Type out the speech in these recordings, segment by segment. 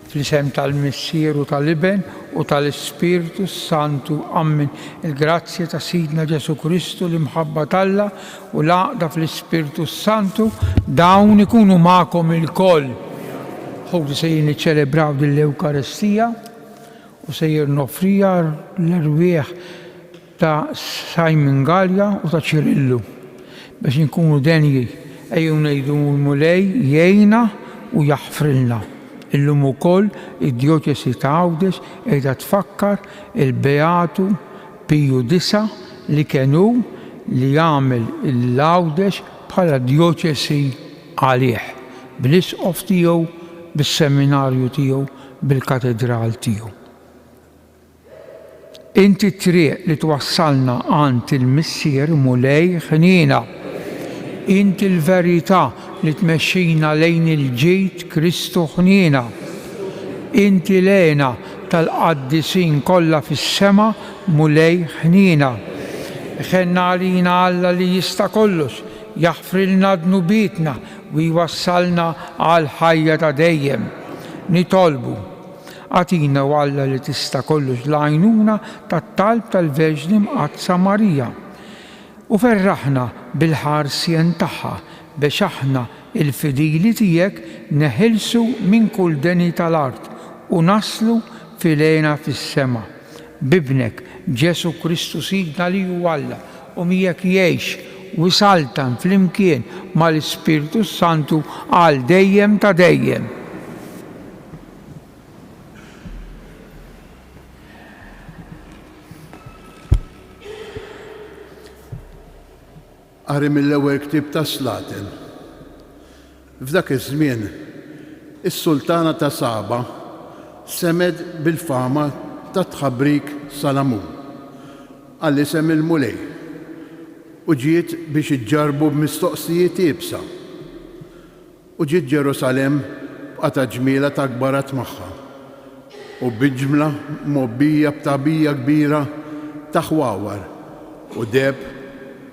fl-isem tal-Missier u tal-Iben u tal-Ispiritu Santu. Amen. Il-grazzja ta' Sidna Ġesu Kristu l-imħabba talla u l-għaqda fl-Ispiritu Santu dawn ikunu ma'kom il-koll. Ħodu sejjer niċċelebraw din l-Ewkaristija u sejjer nofrija l-erwieħ ta' Simon Gallia u ta' Ċirillu biex nkunu denji ejju ngħidu l-mulej jgħinna u jaħfrilna. Illum ukoll id-Djoċesi ta' Għawdex qiegħda tfakkar il-Beatu Piju IX li kienu li jagħmel l-Għawdex bħala djoċesi għalih bil-isqof tiegħu, bis-seminarju tiegħu, bil-katedral tiegħu. Inti triq li twassalna għand il-Missier mulej ħnina. Inti l-verità li tmexxina lejn il-ġid Kristu ħnina. Inti lena tal-qaddisin kollha fis-sema mulej ħnina. Ħenna għalina Alla li jista' kollox, jaħfrilna dnubietna u jwassalna għal ħajja ta' dejjem. Nitolbu għatina u Alla li tista' kollox l-għajnuna tat-talb tal-Verġni Mqaddsa Marija. U ferraħna bil-ħarsien tagħha biex aħna il-fidili tiegħek neħilsu minn kull deni tal-art u naslu filena fis-sema. Bibnek Ġesu Kristu Sidna li hu Alla u miegħek jgħix u saltan flimkien mal-Ispiritu Santu għal dejjem ta' dejjem. Qari mill-ewwel ktieb ta' Slatin. F'dak iż-żmien, is-Sultana ta' Saba semed bil-fama ta' tħabbrik Salamun għall-isem il-mulej u ġiet biex iġġarbu b'mistoqsijiet iebsa. U ġiet Ġerusalemm b'qata ġmiela ta' kbarat magħha u biġmla mobbija b'tabija kbira ta' ħwawar u deb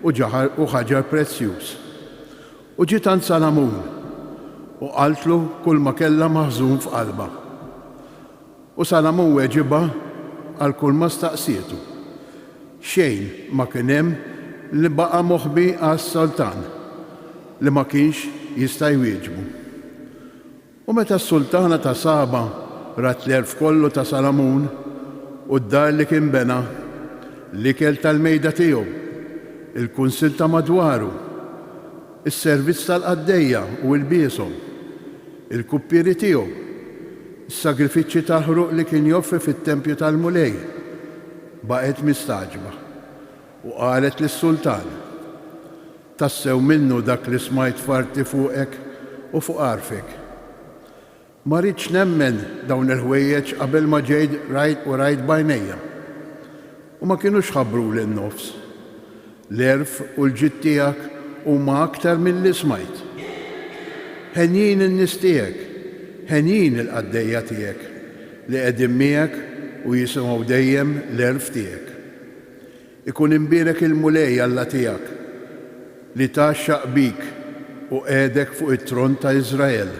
u ħaġar prezzjuż. U ġiet għand Salamun u qaltlu kull ma kellha maħżun f'qalbha. U Salamun weġibha għal kull ma staqsietu. Xejn ma kien hemm li baqa' moħbi għas-Sultan li ma kienx jista' jwieġbu. U meta s-Sultana ta' Saba rat l-erf kollu ta' Salamun u d-dar li kien bena, l-ikel tal-mejda tiegħu, il-kunsil ta' madwaru, is-servizz tal-qaddejja u l-biesom, il-kuppieri tiegħu, is-sagrifiċċji tal-ħruq li kien joffri fit-tempju tal-mulej, baqgħet mistaġba u qalet lis-Sultan: tassew minnu dak li smajt farti fuqek u fuq għarfek. Ma rridx nemmen dawn il-ħwejjeġ qabel ma ġejt rajt bajnejja. U ma kienux ħabbru lin-nofs. L-erf u l-ġid tiegħek huma aktar milli smajt. Ħenjin in-nies tiegħek, ħenjin il-qaddejja tiegħek li qegħdin miegħek u jisimgħu dejjem l-erf tiegħek. Ikun imbierek il-mulej Alla tiegħek li taxxaq bik u qiegħdek fuq it-tron ta' Iżrael.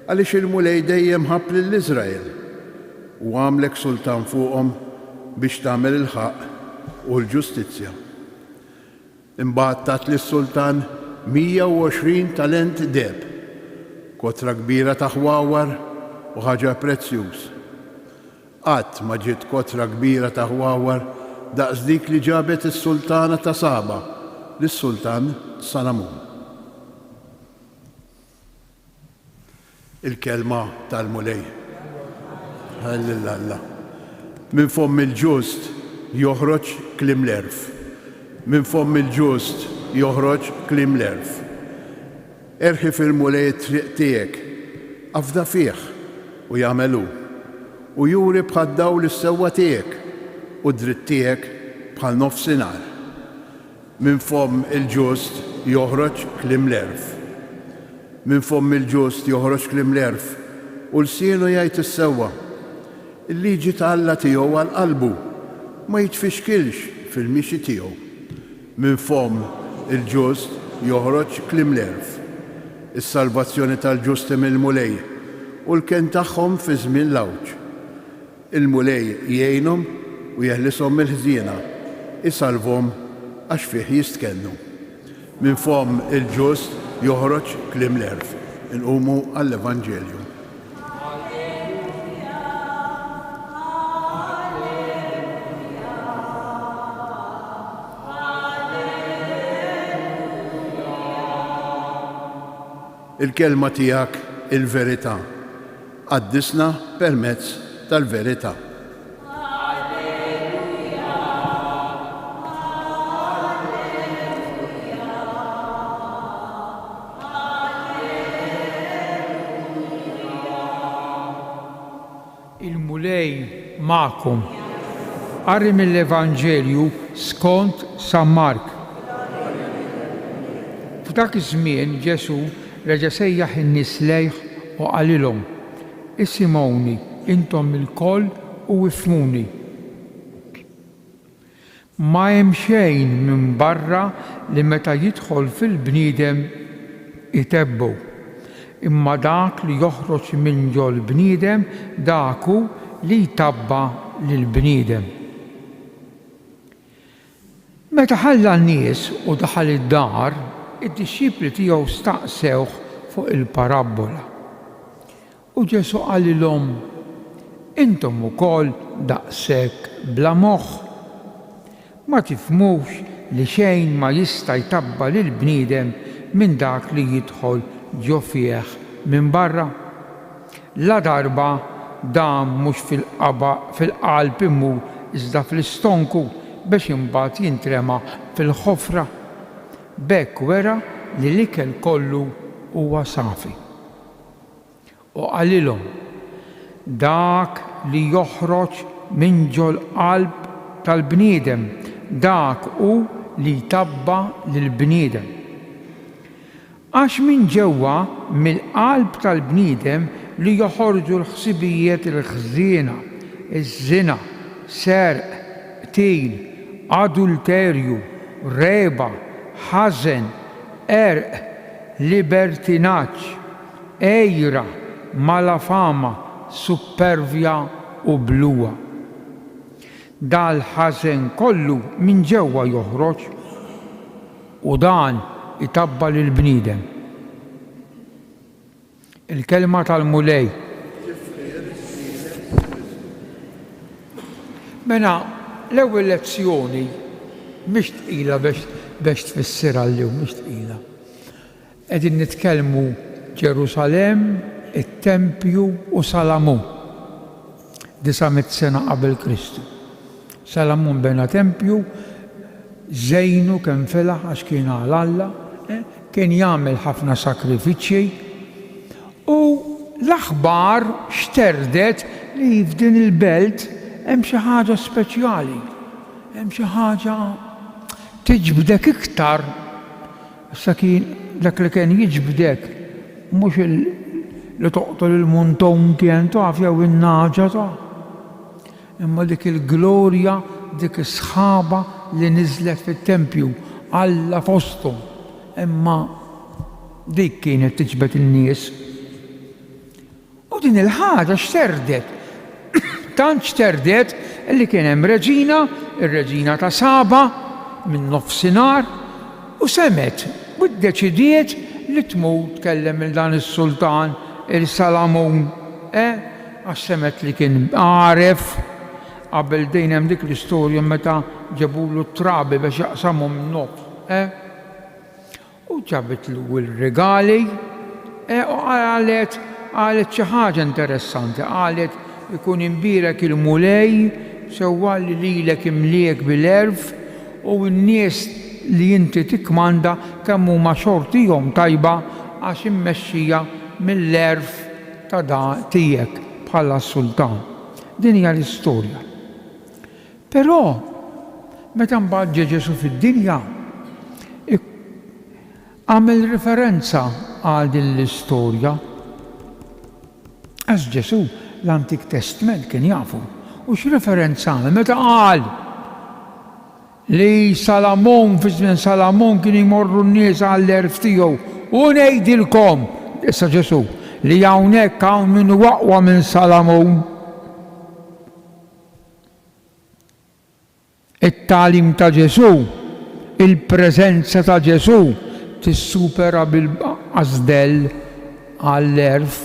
Għaliex il-mulej dejjem ħabb lill-Iżrael u għamlek sultan fuqhom biex tagħmel il-ħaqq u l-ġustizzja. Imbagħad tat lis-Sultan 120 talent deb, kotra kbira ta' ħwawar u ħaġar prezzjuż. Qatt ma ġiet kotra kbira ta' ħwawar daqs dik li ġabet is-Sultana ta' Saba lis-Sultan Salamun. Il-kelma tal-mulej. Ħallillallah. Min fomm il-ġust joħroġ kliem l-erf. Min fomm il-ġust joħroġ kliem l-erf. Erħi fil-mulej triq tiegħek, afda fih u jagħmelu u juri bħal dawl is-sewwa tiegħek u dritt tiegħek bħal nofsinhar. Min fomm il-ġust joħroġ kliem l-erf. Min fomm il-ġust joħroġ kliem l-erf u l-sienu jgħid is-sewwa. Il-liġi ta' Alla tiegħu għal qalbu ma jitfixkilx fil-mixi tiegħu. Min fomm il-ġust joħroġ kliem l-erf. Is-salvazzjoni tal-ġusti mill-mulej u l-kien tagħhom fi żmien l-awġ. Il-mulej jgħinhom u jeħlishom mill-ħżiena, isalvhom għax fih jistkennu. Min fom il-ġust joħroġ kliem l-erf. Inqumu għall-Evanġelju. Il-kelma tiegħek il-verità. Qaddisna permezz tal-verità. Il-mulej ma'kom. Qari mill-Evanġelju skont San Mark. F'dak iż-żmien Ġesu reġa' sejjaħ in-nies lejh u qalilhom: Isimgħuni intom il-koll u ifhmuni. Ma hemm xejn minn barra li meta jidħol fil-bniedem itebbu, imma dak li joħroġ minn ġol bniedem daku li jtabba lill-bniedem. Meta ħalla n-nies u daħal id-dar, id-disċipli tiegħu staqsewh fuq il-parabola. U Ġesu qalilhom: Intom ukoll daqshekk bla moħħ. Ma tifhmux li xejn ma jista' jtabba lill-bniedem minn dak li jidħol ġo fih minn barra. La darba dan mhux fil-qalb imur iżda fl-istonku biex imbagħad jintrema fil-ħofra. B'hekk wera li l-ikel kollu huwa safi. U qalilhom: dak li joħroġ minn ġol qalb tal-bniedem dak hu li jtabba lill-bniedem. Għax minn ġewwa mill-qalb tal-bniedem li joħorġu l-ħsibijiet il-ħżiena, iż-żina, serq, qtil, adulterju, reba, ħażen, erq, libertinaġġ, ejra, malafama, supervja u bluwa. Dal-ħażen kollu minn ġewwa joħroġ u dan itabba lill-bniedem. Il-kelma tal-mulej. Mela l-ewwel lezzjoni mhix tqila biex tfissirha llum, mhix tqila. Qegħdin nitkellmu Ġerusalemm, it-Tempju u Salamun. 900 sena qabel Kristu. Salamun bena tempju, żejnu kemm felaħ għax kien għal Alla, kien jagħmel ħafna sakrifiċċji u l-aħbar xterdet li f'din il-belt hemm xi ħaġa speċjali, hemm xi ħaġa tiġbdek iktar. Issa kien dak li kien jiġbdek mhux li toqtol il-munton kien taf jew in-naġa taf. Imma dik il-glorja, dik is-sħaba li niżlet fit-tempju Alla fosthom. Imma dik kienet tiġbed in-nies. U din il-ħaġa xterdet. Tant xterdet li kien hemm reġina, ir-reġina ta' Saba minn nofsinhar u semet u ddeċidiet li tmur tkellem il dan is-sultan il-Salamun għax semet li kien għaref qabel dejn hemm dik l-istorja meta ġabulu t-trabi biex jaqsamhom nofs. U ġabitlu l-regali u qalet xi ħaġa interessanti, qalet ikun imbierek il-mulej sewwalli lilek imliek bil-erf u n-nies li inti tikkmanda kemm huma xortihom tajba għax immexxija mill-erf ta' tiegħek bħala sultan. Din hija l-istorja. Però meta mbagħad ġie Ġesu fid-dinja għamel referenza għal din l-istorja. Għax Ġesu l-Antik Testament kien jafu. U x'referenza għamel meta qal li Salamun fi żmien Salamun kien imorru n-nies għall-erf tiegħu u ngħidilkom, issa Ġesu, li hawnhekk hawn min aqwa minn Salamun. It-tagħlim ta' Ġesu, il-preżenza ta' Ġesu tissupera bil-qasdell għall-erf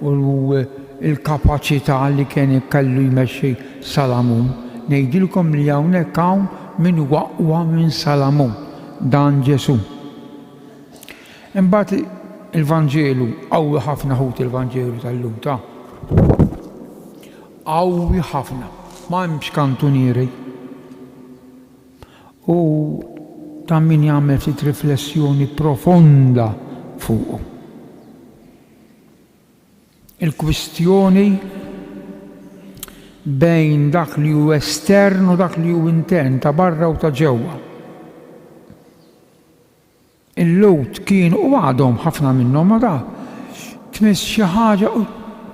u l-kapaċità li kien ikellu jmexxi Salamun. Ngħidilkom li hawnhekk hawn min aqwa minn Salamun, dan Ġesu. Imbagħad il-Vanġelu qawwi ħafna ħut il-Vanġelu tal-lum ta' qawwi ħafna, ma hemmx kantunieri. U ta' min jagħmel ftit riflessjoni profonda fuqu. Il-kwistjoni bejn dak li hu estern u dak li hu intern, ta' barra u ta' ġewwa. Il-Lut kien u għadhom ħafna minnhom ma da tmiss xi ħaġa u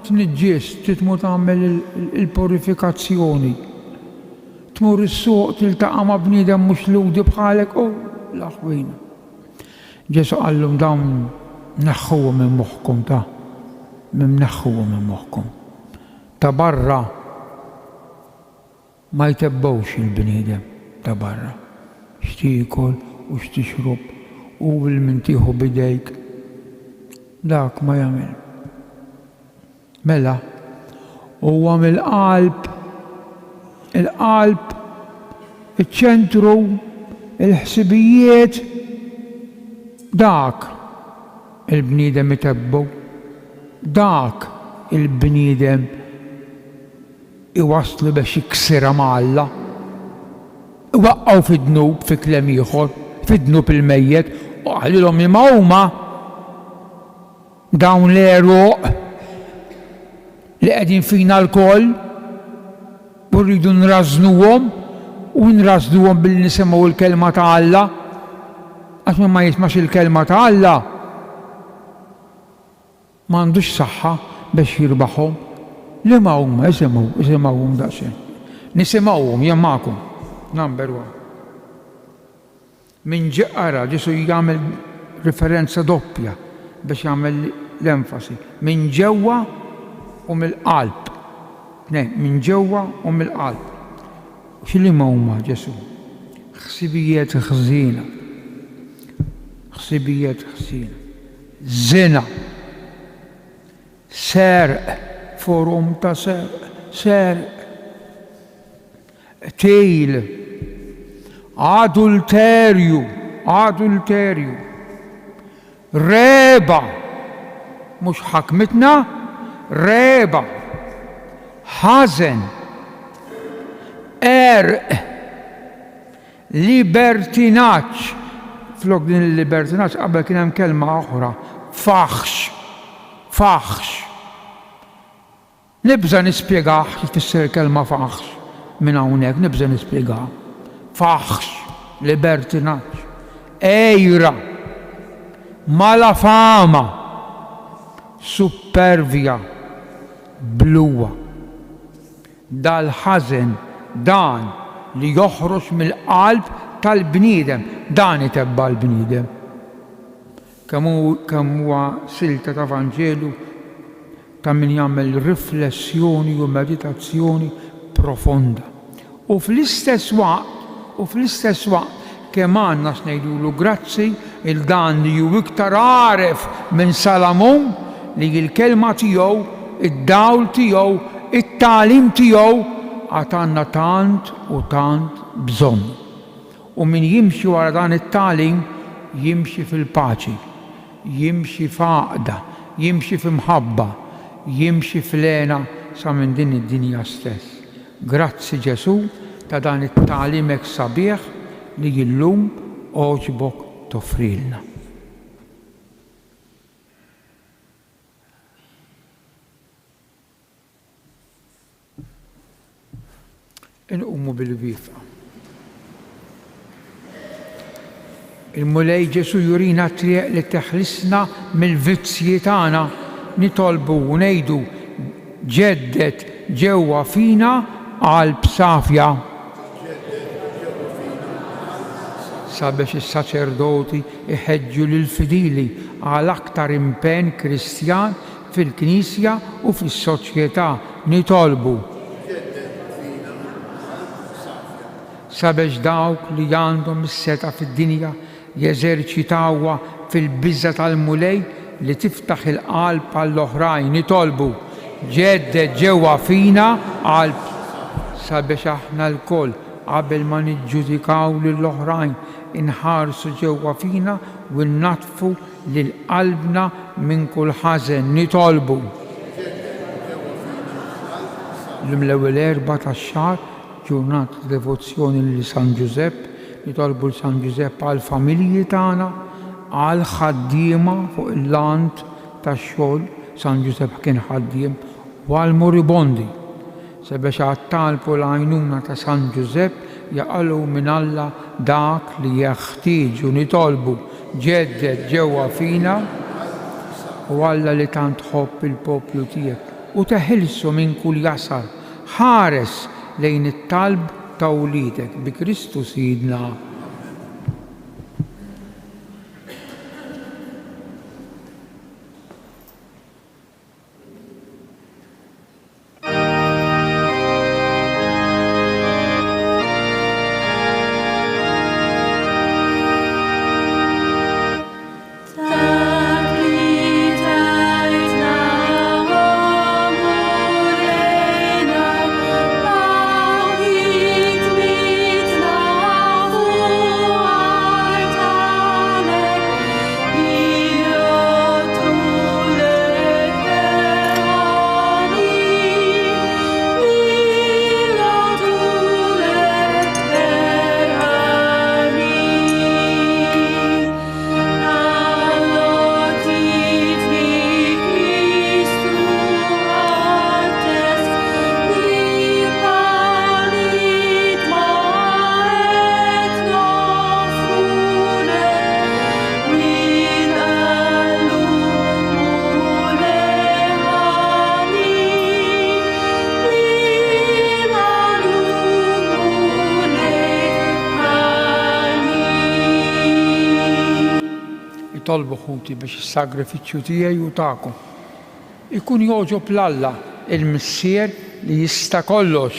tniġġies titmu tagħmel il-purifikazzjoni. Tmur is-suq tiltaqa' ma' bniedem mhux ludi bħalek u l-aħwina. Ġesu qallhom dawn neħħuhom minn moħħkom neħħuhom minn moħħkom. Ta' barra ma jtebbgħux il-bniedem ta' barra. X'tiekol u x'tixrob u bil-min tieħu bidejk dak ma jagħmel. Mela huwa mill-qalb, il-qalb, iċ-ċentru, il-ħsibijiet, dak il-bniedem itebbu, dak il-bniedem iwasslu biex jiksira ma' Alla. Waqqgħu fid-dnub fi kliem ieħor, fid-dnub il-mejjed u għalilhom li ma huma dawn l-eruq li qegħdin fina l-koll u rridu nrażnuhom u nrażnuhom billi nisimgħu l-kelma ta' Alla. Għax ma jismax il-kelma ta' Alla m'għandux saħħa biex jirbaħhom. Li ma huma isimgħuhom daqsxejn. Nisimgħuhom jien magħkom. Number one. Min ġeqara Ġesu jagħmel referenza doppja biex jagħmel l-enfasi. Min ġewwa u mill-qalb. Min ġewwa u mill-qalb. X'li ma huma Ġesu? Ħsibijiet ħżiena. Ħsibijiet ħżiena. Żina. Serq, forum ta' serq. Tejl. Adulterju. Reba. Mhux ħakmitna, reba. Ħażen. Libertinaġġ. Flok din il-libertinaġġ qabel kien hemm kelma oħra. Faħx. Nibża nispjegah kif tisser kelma faħx minn hawnhekk, nibża nispjegah. Faħx, libertinaġġ, ejra, malafama, supervja, bluwa. Dal-ħażen dan li joħroġ mill-qalb tal-bniedem, dan itebba l-bniedem. Kemm huwa silta ta' Vanġelu ta' min jagħmel riflessjoni u meditazzjoni profonda. U fl-istess waqt kemm għandna ngħidulu grazzi il dan li hu iktar għaref minn Salamun li l-kelma tiegħu, id-dawl tiegħu, it-tagħlim tiegħu għatanna tant u tant bżonn. U min jimxi wara dan it-tagħlim jimxi fil-paċi, jimxi f'għaqda, jimxi f'imħabba, jimxi f'lena sa minn din id-dinja stess. Grazzi Ġesu ta' dan it-tagħlimek sabiħ li llum oġbok toffrilna. Inqumu bil-wifqa. Il-mulej Ġesu jurina triq li teħlisna mill-vizzji tagħna, nitolbu u ngħidu ġeddet ġewwa fina qalb safja. Sabiex is-saċerdoti iħeġġu lill-fidili għal aktar impenn Kristjan fil-Knisja u fis-soċjetà nitolbu sabiex dawk li għandhom is-seta fid-dinja jeżerċitawha fil-biża tal-mulej li tiftaħ il-qalb għall-oħrajn nitolbu ġedded ġewwa fina qalb sabiex aħna lkoll qabel ma niġġudikaw lill-oħrajn inħarsu ġewwa fina u nnatfu lil qalbna minn kull ħażen nitolbu. L-ewwel erba' tax-xahar ġurnata devozzjoni li San Giuseppe, nitolbu l-San Giuseppe għall-familji tagħna, għall-ħaddiema fuq il-land tax-xogħol, San Giuseppe kien ħaddiem, u għall-moribondi sabiex għattalbu l-għajnuna ta' San Giuseppe jaqalgħu minn Alla dak li jeħtieġu nitolbu ġedded ġewwa fina u Alla li tant tħobb il-poplu tiegħek u teħilsu minn kull jasar ħares lejn it-talb ta' wliedek bi Kristu Sidna. Tolbu ħuti biex is-sagrifiċċju tiegħi u tagħkom ikun jogħġob l-Alla il-Missier li jista' kollox.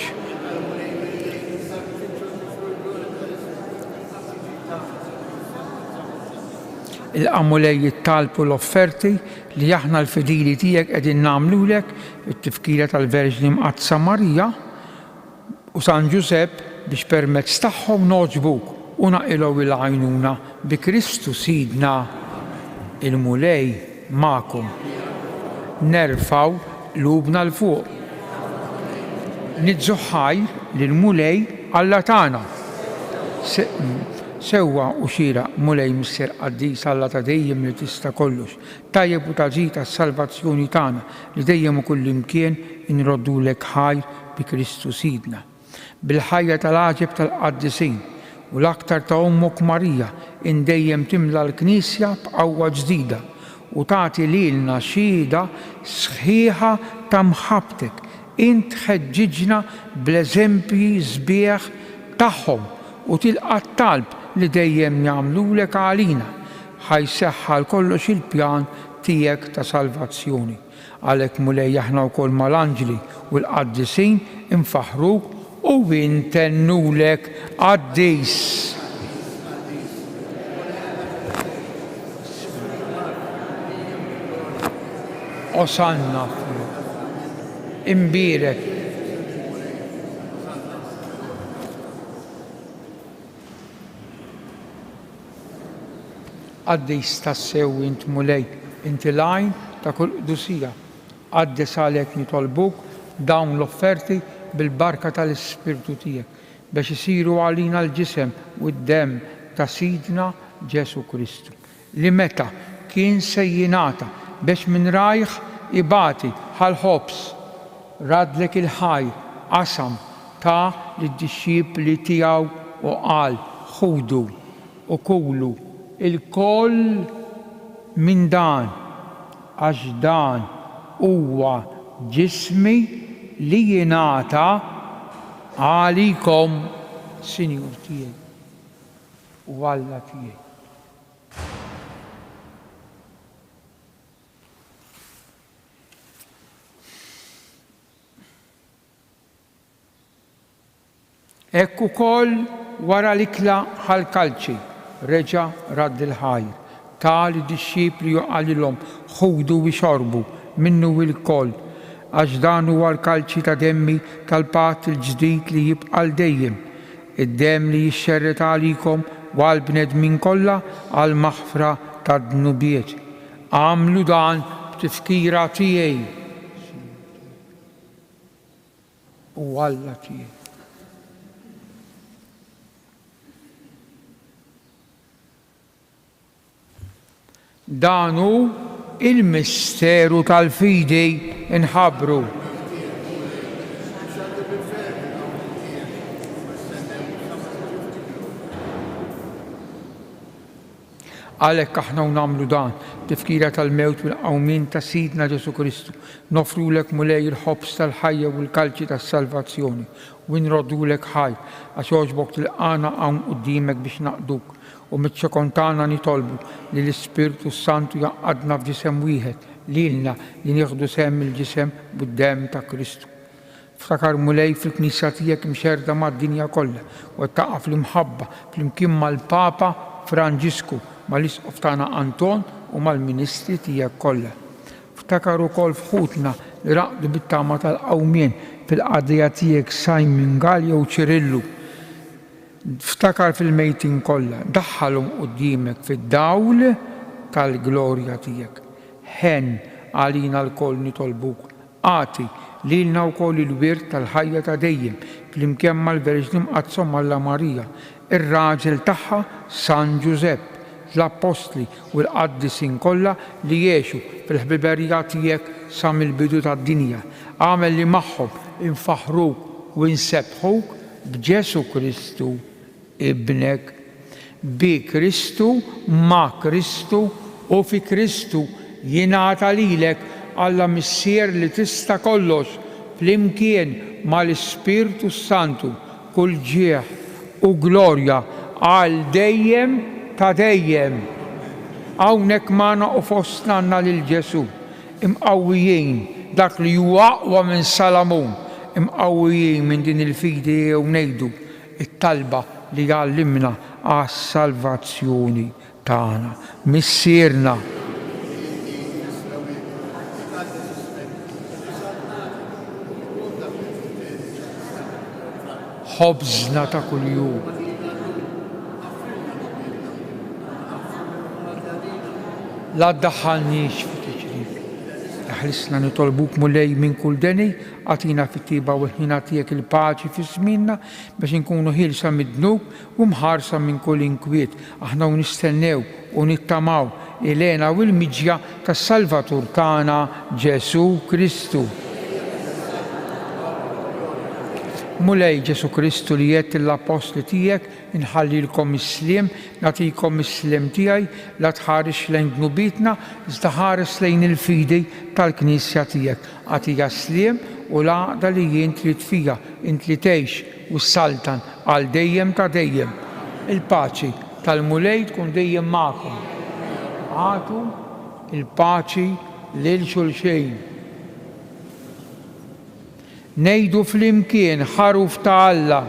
Il-qamulej jittalbu l-offerti li aħna l-fedili tiegħek qegħdin nagħmlulek it-tifkira tal-Verġni Mqaddsa Marija u San Giuseppe biex permezz tagħhom noġbuk u naqilgħu il-għajnuna bi Kristu Sidna. Il-mulej magħkom. Nerfaw lubna l-fuq. Nidżu ħajr lill-mulej Alla tagħna. Sewwa u xieraq mulej Missier Qaddis Alla ta' dejjem li tista' kollox. Tajjeb u taġid tas-salvazzjoni tagħna li dejjem u kullimkien inroddulek ħajr bi Kristu Sidna. Bil-ħajja tal-għaġeb tal-Qaddisin u l-aktar ta' Ummok Marija indejjem timla l-Knisja b'qawwa ġdida u tagħti lilna xhieda sħiħa ta' mħabbtek. Int ħeġġiġna bl-eżempji sbieħ tagħhom u tilqa' t-talb li dejjem jagħmlulek għalina ħajseħħa l-kollox il-pjan tiegħek ta' salvazzjoni. Għalhekk mulej aħna wkoll mal-anġli u l-qaddisin infaħruk u intennulek Qaddis. Osanna imbirek. Qaddis tassew int mulej, inti lajn ta' kull qdusija. Qaddis għalhekk nitolbuk dawn l-offerti bil-barka tal-Ispirtu tiegħek biex isiru għalina l-ġisem u d-demm ta' Sidna Ġesu Kristu li meta kien se jingħata biex minn rajh ibati ħal-ħobs radlek il-ħajr qasam ta' lid-dixxipli tiegħu u qal ħudu u kulu il-koll minn dan għax dan huwa ġismi li jingħata għalikom Sinjur tiegħi u Alla tiegħi. Hekk ukoll wara l-ikla ħall-kalċi reġa' radd il-ħajr. Tali disċipli għalilhom ħudu u xorbu minnu l-koll għax dan huwa l-kalċi ta' demmi tal-patt il-ġdid li jibqa' dejjem. Id-demm li jixxerret għalikom u għall-bnedmin kollha għal maħfra tad-dnubiet. Għamlu dan b'tifkira tiegħi u Alla tiegħi. Dan hu il-misteru tal-fidi inħabbru. Għalhekk aħna nagħmlu dan tifkira tal-mewt u l-qawmin ta' Sidna Ġesu Kristu. Nofrulek mulej il-ħobs tal-ħajja u l-kalċi tas-salvazzjoni u nroddulek ħaj għax jogħġbok tilqana hawn quddiemek biex naqduk u mit-ċekontana nitolbu li l-Ispiritu Santu jaqadna f'ġisem wieħed lilna li nieħdu sehem il-ġisem bud-demm ta' Kristu. Ftakar mulej fil-Knisja tiegħek mxerda mad-dinja kollha u taqa' fl-imħabba flimkien mal-Papa Franġisku mal-Isqof tagħna Anton u mal-Ministri tiegħek kollha. Ftakar ukoll fħutna li raqdu bit-tama tal-qawmien fil-qadija tiegħek Simon Galja u Ċirillu. Ftakar fil-mejtin kollha, daħħalhom quddiemek fid-dawl tal-glorja tiegħek. Ħen għalina l-koll nitolbuk, għati lilna wkoll il-wirt tal-ħajja ta' dejjem flimkien mal-Verġni Mqazzom Alla Marija, ir-raġel tagħha San Giuseppe, l-Apostli u l-qaddisin kollha li jgħixu fil-ħbiberija tiegħek sa mill-bidu tad-dinja. Għamel li magħhom infaħruk u nsebħuk b'Ġesu Kristu ibnek. Bi Kristu, ma' Kristu u fi Kristu jingħata lilek Alla missier li tista' kollox flimkien mal-Ispiritu Santu kull ġieħ u glorja għal dejjem ta' dejjem. Hawnhekk magħna u fostna għandna lil Ġesu imqawwijin dak li huwa aqwa minn Salamun, imqawwijin minn din il-fidi u ngħidu it-talba li għallimna għas-salvazzjoni tagħna. Missierna ħobżna ta' kuljum. La ddaħħalniex fit-tiġrib. Ħlisna nitolbuk mulej minn kull deni, għatina fit-tiba u ħina tiegħek il-paċi fi żmienna biex inkunu ħilsa mid-dnub u mħarsa minn kull inkwiet. Aħna nistennew u nittamaw il-għena u l-miġja tas-Salvatur tagħna Ġesu Kristu. Mulej Ġesu Kristu li jgħid l-apostli tiegħek inħallilkom is-sliem, nagħtikom is-sliem tiegħi la tħares lejn dnubitna iżda ħares lejn il-fidi tal-Knisja tiegħek. Għatija sliem u l-għaqda li jien trid fija int li tgħix u s-saltan għal dejjem ta' dejjem. Il-paċi tal-mulej tkun dejjem magħkom. Għatu il-paċi lil xulxejn. Ngħidu flimkien ħaruf ta' Alla.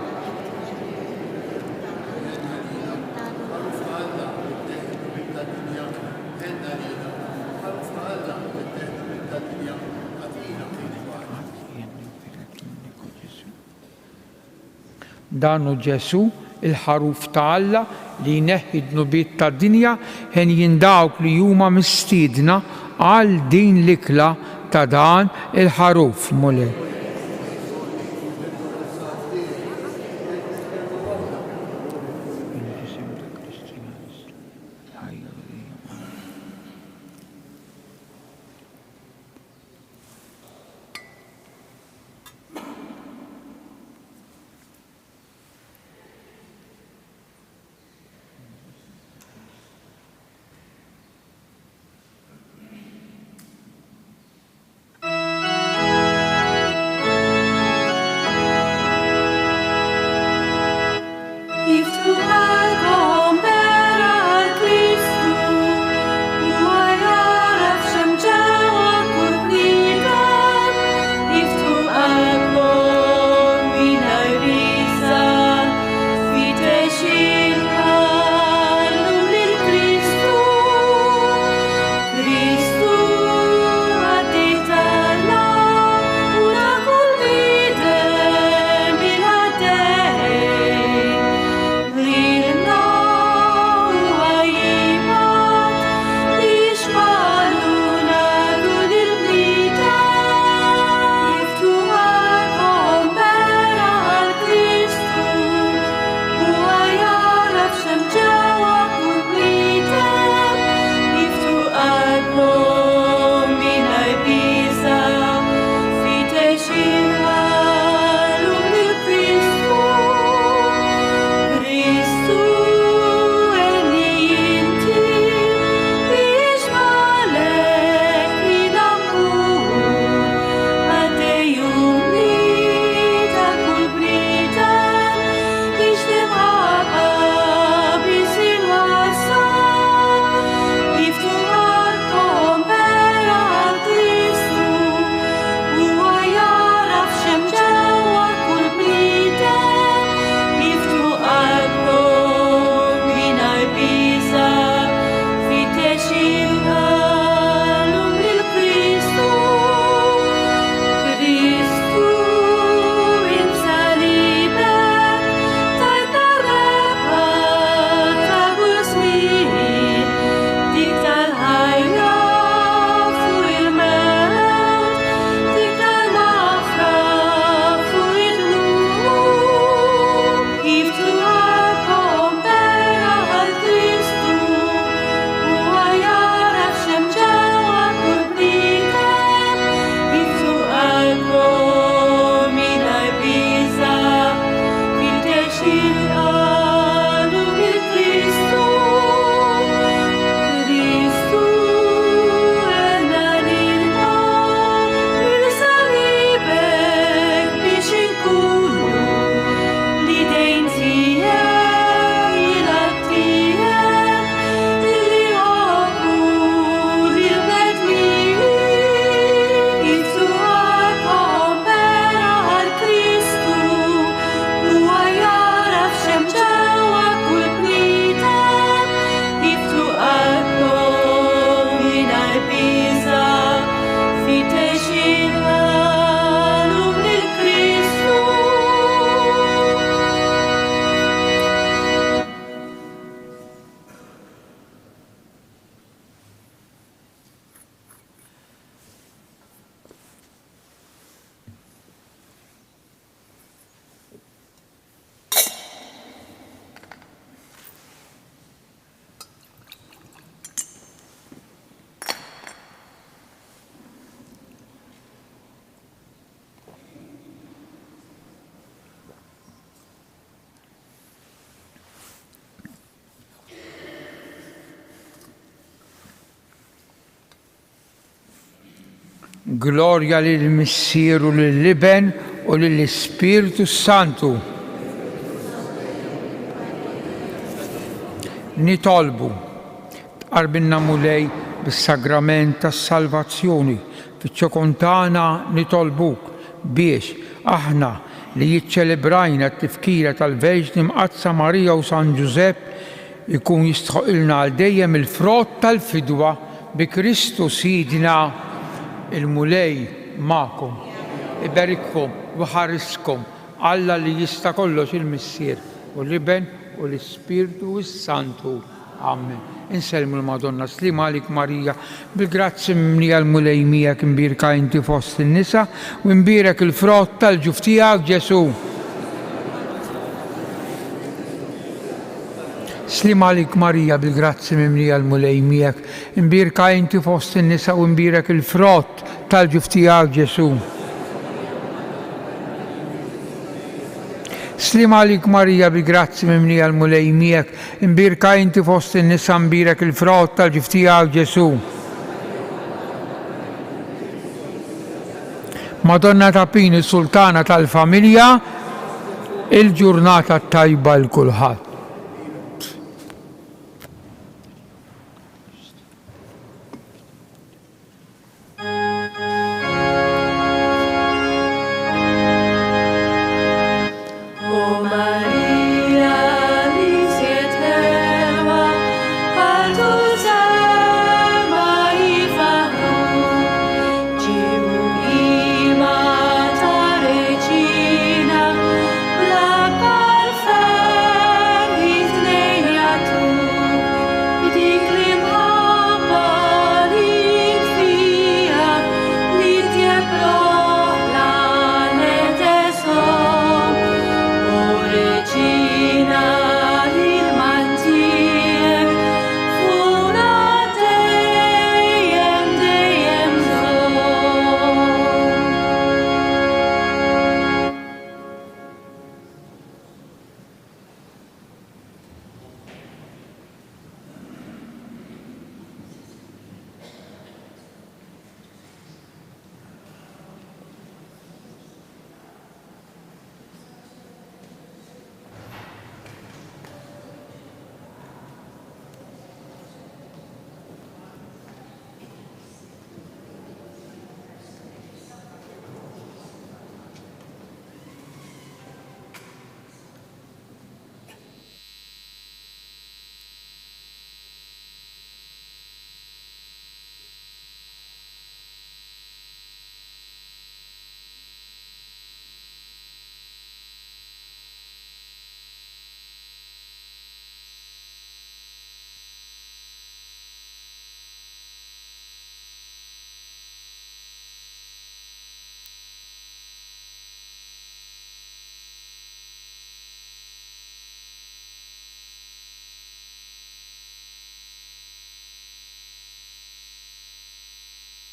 Dan hu Ġesu il-ħaruf ta' Alla li jneħħi d-nubiet tad-dinja ħen jindawk li huma mistiedna għal din l-ikla ta' dan il-ħaruf mulej. Glorja lill-Missieru lill-Iben u lill-Ispiritu Santu. Nitolbu tqarbilna mulej bis-sagrament tas-salvazzjoni fiċ-ċokontana nitolbuk biex aħna li jiċċelebrajna t-tifkira tal-Verġni Mqazza Marija u San Ġusepp ikun jistħoqilna għal dejjem il-frott tal-fidwa bi Kristu Sidna. Il-mulej magħkom, iberikkom u ħariskom Alla li jista' kollox il-Missier u l-Iben u l-Ispiritu Santu. Amen. Inselmu l-Madonna. Slima għalik Marija, bil-grazzi mimlija l-mulej miegħek imbirka inti fost in-nisa u imbirek il-frott tal-ġuf tiegħek Ġesu. Slima għalik Marija, bil-grazzi mimlija l-mulej miegħek imbirka inti fost in-nisa u imbirek il-frott tal-ġuf tiegħek Ġesu. Slima għalik Marija, bil-grazzi mimlija l-mulej miegħek imbirka inti fost in-nisa imbirek il-frott tal-ġuf tiegħek Ġesu. Madonna Tapini, Sultana tal-Familja, il-ġurnata tajba l-kulħadd.